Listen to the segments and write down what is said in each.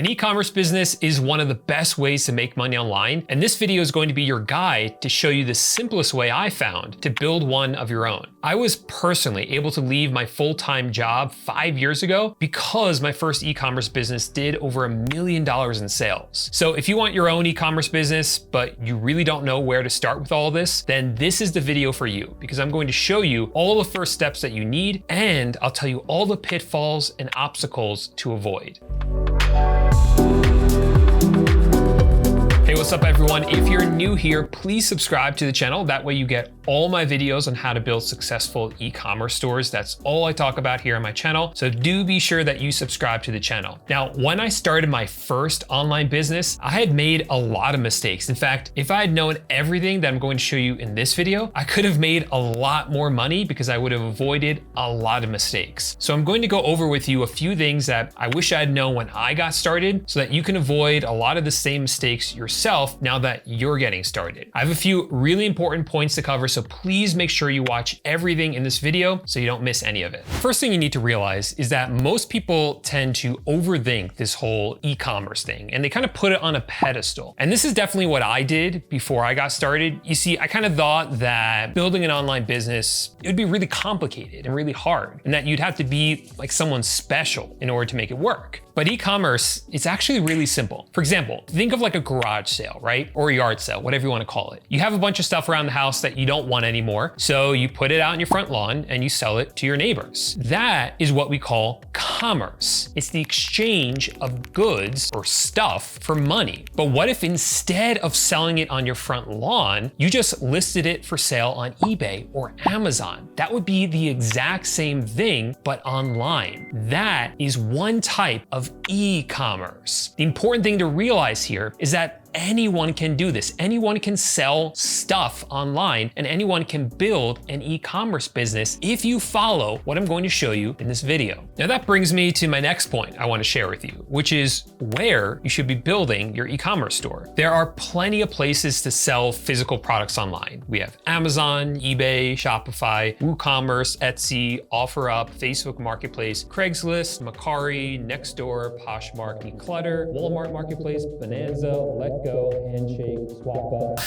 An e-commerce business is one of the best ways to make money online, and this video is going to be your guide to show you the simplest way I found to build one of your own. I was personally able to leave my full-time job 5 years ago because my first e-commerce business did over $1 million in sales. So if you want your own e-commerce business, but you really don't know where to start with all this, then this is the video for you, because I'm going to show you all the first steps that you need, and I'll tell you all the pitfalls and obstacles to avoid. Hey, what's up everyone? If you're new here, please subscribe to the channel. That way you get all my videos on how to build successful e-commerce stores. That's all I talk about here on my channel. So do be sure that you subscribe to the channel. Now, when I started my first online business, I had made a lot of mistakes. In fact, if I had known everything that I'm going to show you in this video, I could have made a lot more money because I would have avoided a lot of mistakes. So I'm going to go over with you a few things that I wish I had known when I got started so that you can avoid a lot of the same mistakes yourself now that you're getting started. I have a few really important points to cover, so please make sure you watch everything in this video so you don't miss any of it. First thing you need to realize is that most people tend to overthink this whole e-commerce thing, and they kind of put it on a pedestal. And this is definitely what I did before I got started. You see, I kind of thought that building an online business, it would be really complicated and really hard, and that you'd have to be like someone special in order to make it work. But e-commerce, it's actually really simple. For example, think of like a garage sale, right? Or a yard sale, whatever you want to call it. You have a bunch of stuff around the house that you don't want anymore, so you put it out in your front lawn and you sell it to your neighbors. That is what we call commerce. It's the exchange of goods or stuff for money. But what if instead of selling it on your front lawn, you just listed it for sale on eBay or Amazon? That would be the exact same thing, but online. That is one type of e-commerce. The important thing to realize here is that anyone can do this. Anyone can sell stuff online, and anyone can build an e-commerce business if you follow what I'm going to show you in this video. Now that brings me to my next point I want to share with you, which is where you should be building your e-commerce store. There are plenty of places to sell physical products online. We have Amazon, eBay, Shopify, WooCommerce, Etsy, OfferUp, Facebook Marketplace, Craigslist, Mercari, Nextdoor, Poshmark, Declutter, Walmart Marketplace, Bonanza, Letgo, Handshake, SwapUp.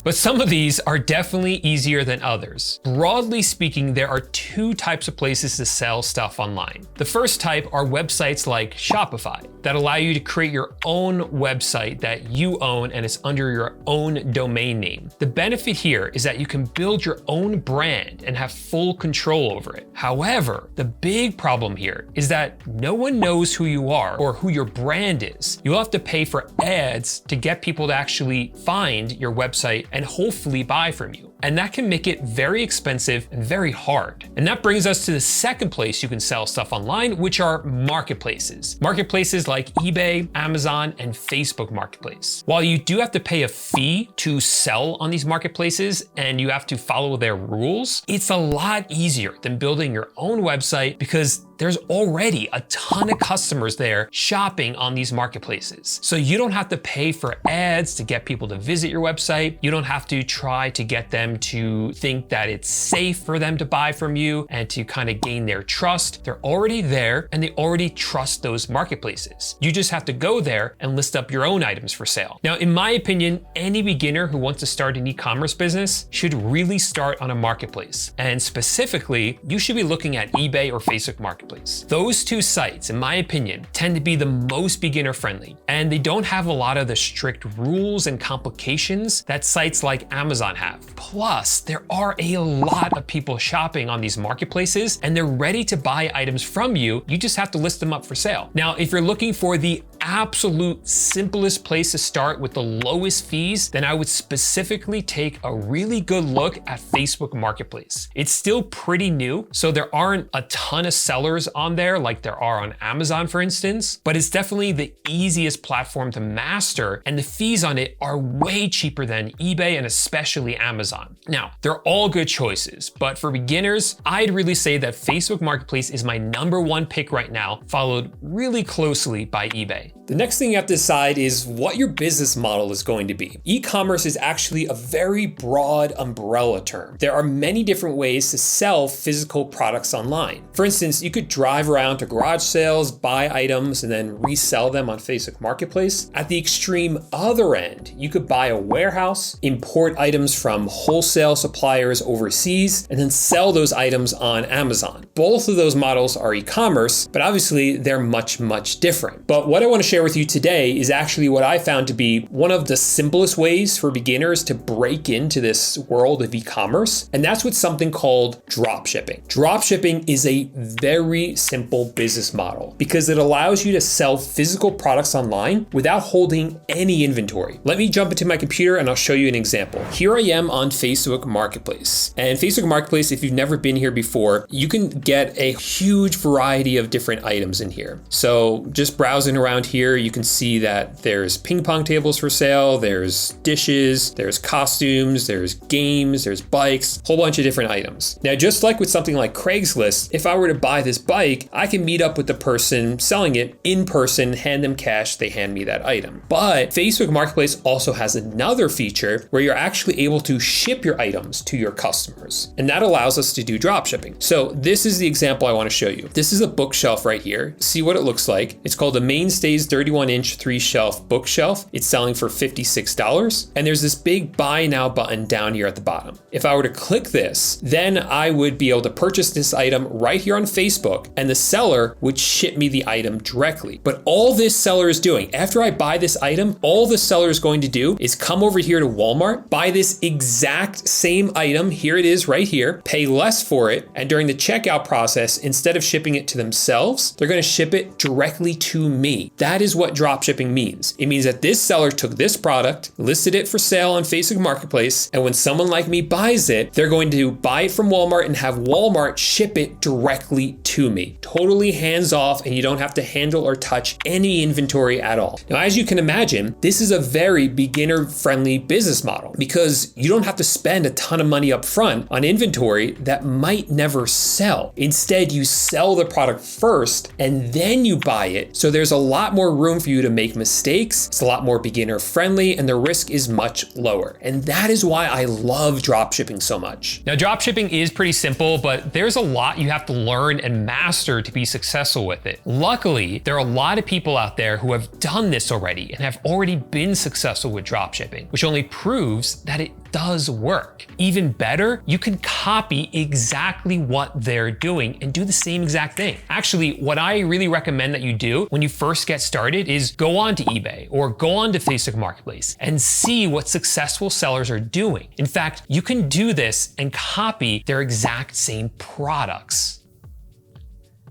But some of these are definitely easier than others. Broadly speaking, there are two types of places to sell stuff online. The first type are websites like Shopify that allow you to create your own website that you own, and it's under your own domain name. The benefit here is that you can build your own brand and have full control over it. However, the big problem here is that no one knows who you are or who your brand is. You'll have to pay for ads to get people to actually find your website and hopefully buy from you. And that can make it very expensive and very hard. And that brings us to the second place you can sell stuff online, which are marketplaces. Marketplaces like eBay, Amazon, and Facebook Marketplace. While you do have to pay a fee to sell on these marketplaces and you have to follow their rules, it's a lot easier than building your own website because there's already a ton of customers there shopping on these marketplaces. So you don't have to pay for ads to get people to visit your website. You don't have to try to get them to think that it's safe for them to buy from you and to kind of gain their trust. They're already there and they already trust those marketplaces. You just have to go there and list up your own items for sale. Now, in my opinion, any beginner who wants to start an e-commerce business should really start on a marketplace. And specifically, you should be looking at eBay or Facebook Marketplace. Those two sites, in my opinion, tend to be the most beginner friendly, and they don't have a lot of the strict rules and complications that sites like Amazon have. Plus, there are a lot of people shopping on these marketplaces and they're ready to buy items from you. You just have to list them up for sale. Now, if you're looking for the absolute simplest place to start with the lowest fees, then I would specifically take a really good look at Facebook Marketplace. It's still pretty new, so there aren't a ton of sellers on there like there are on Amazon, for instance, but it's definitely the easiest platform to master, and the fees on it are way cheaper than eBay and especially Amazon. Now, they're all good choices, but for beginners, I'd really say that Facebook Marketplace is my #1 pick right now, followed really closely by eBay. The next thing you have to decide is what your business model is going to be. E-commerce is actually a very broad umbrella term. There are many different ways to sell physical products online. For instance, you could drive around to garage sales, buy items, and then resell them on Facebook Marketplace. At the extreme other end, you could buy a warehouse, import items from wholesale suppliers overseas, and then sell those items on Amazon. Both of those models are e-commerce, but obviously they're much, much different. But what I want to share with you today is actually what I found to be one of the simplest ways for beginners to break into this world of e-commerce, and that's with something called dropshipping. Dropshipping is a very simple business model because it allows you to sell physical products online without holding any inventory. Let me jump into my computer and I'll show you an example. Here I am on Facebook Marketplace. And Facebook Marketplace, if you've never been here before, you can get a huge variety of different items in here. So just browsing around here, you can see that there's ping pong tables for sale, there's dishes, there's costumes, there's games, there's bikes, a whole bunch of different items. Now, just like with something like Craigslist, if I were to buy this bike, I can meet up with the person selling it in person, hand them cash, they hand me that item. But Facebook Marketplace also has another feature where you're actually able to ship your items to your customers. And that allows us to do drop shipping. So this is the example I want to show you. This is a bookshelf right here. See what it looks like. It's called the Mainstays 31-inch 3-shelf bookshelf. It's selling for $56. And there's this big buy now button down here at the bottom. If I were to click this, then I would be able to purchase this item right here on Facebook, and the seller would ship me the item directly. But all this seller is doing, after I buy this item, all the seller is going to do is come over here to Walmart, buy this exact same item, here it is right here, pay less for it, and during the checkout process, instead of shipping it to themselves, they're going to ship it directly to me. That is what drop shipping means. It means that this seller took this product, listed it for sale on Facebook Marketplace, and when someone like me buys it, they're going to buy it from Walmart and have Walmart ship it directly to me. Totally hands off, and you don't have to handle or touch any inventory at all. Now, as you can imagine, this is a very beginner-friendly business model because you don't have to spend a ton of money up front on inventory that might never sell. Instead, you sell the product first and then you buy it. So there's a lot more room for you to make mistakes. It's a lot more beginner-friendly and the risk is much lower. And that is why I love dropshipping so much. Now, dropshipping is pretty simple, but there's a lot you have to learn and master to be successful with it. Luckily, there are a lot of people out there who have done this already and have already been successful with dropshipping, which only proves that it does work. Even better, you can copy exactly what they're doing and do the same exact thing. Actually, what I really recommend that you do when you first get started is go on to eBay or go on to Facebook Marketplace and see what successful sellers are doing. In fact, you can do this and copy their exact same products.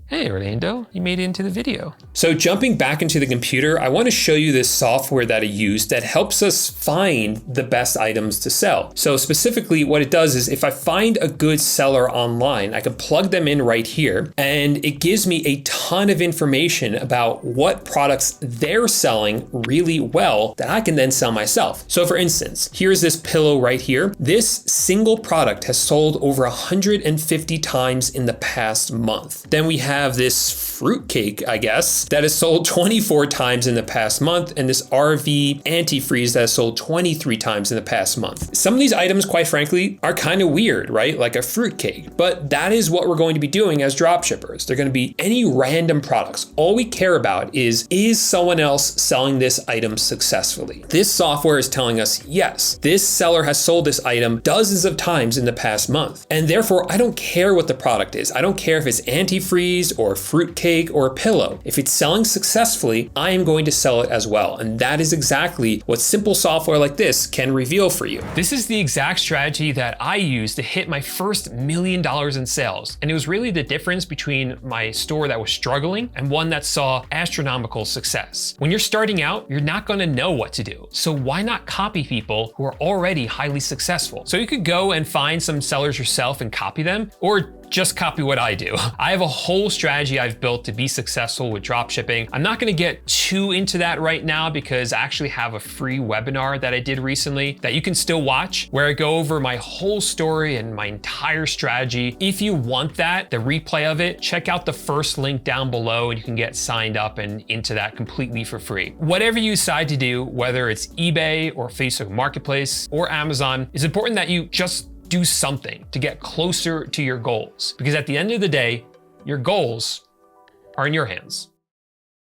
Hey Orlando, you made it into the video. So jumping back into the computer, I want to show you this software that I use that helps us find the best items to sell. So specifically what it does is if I find a good seller online, I can plug them in right here and it gives me a ton of information about what products they're selling really well that I can then sell myself. So for instance, here's this pillow right here. This single product has sold over 150 times in the past month. Then we have this fruitcake, I guess, that has sold 24 times in the past month, and this RV antifreeze that has sold 23 times in the past month. Some of these items, quite frankly, are kind of weird, right? Like a fruitcake, but that is what we're going to be doing as dropshippers. They're going to be any random products. All we care about is someone else selling this item successfully? This software is telling us, yes, this seller has sold this item dozens of times in the past month, and therefore I don't care what the product is. I don't care if it's antifreeze or fruitcake or a pillow. If it's selling successfully, I am going to sell it as well. And that is exactly what simple software like this can reveal for you. This is the exact strategy that I used to hit my first $1 million in sales. And it was really the difference between my store that was struggling and one that saw astronomical success. When you're starting out, you're not going to know what to do. So why not copy people who are already highly successful? So you could go and find some sellers yourself and copy them, or just copy what I do. I have a whole strategy I've built to be successful with dropshipping. I'm not gonna get too into that right now because I actually have a free webinar that I did recently that you can still watch where I go over my whole story and my entire strategy. If you want that, the replay of it, check out the first link down below and you can get signed up and into that completely for free. Whatever you decide to do, whether it's eBay or Facebook Marketplace or Amazon, it's important that you just do something to get closer to your goals. Because at the end of the day, your goals are in your hands.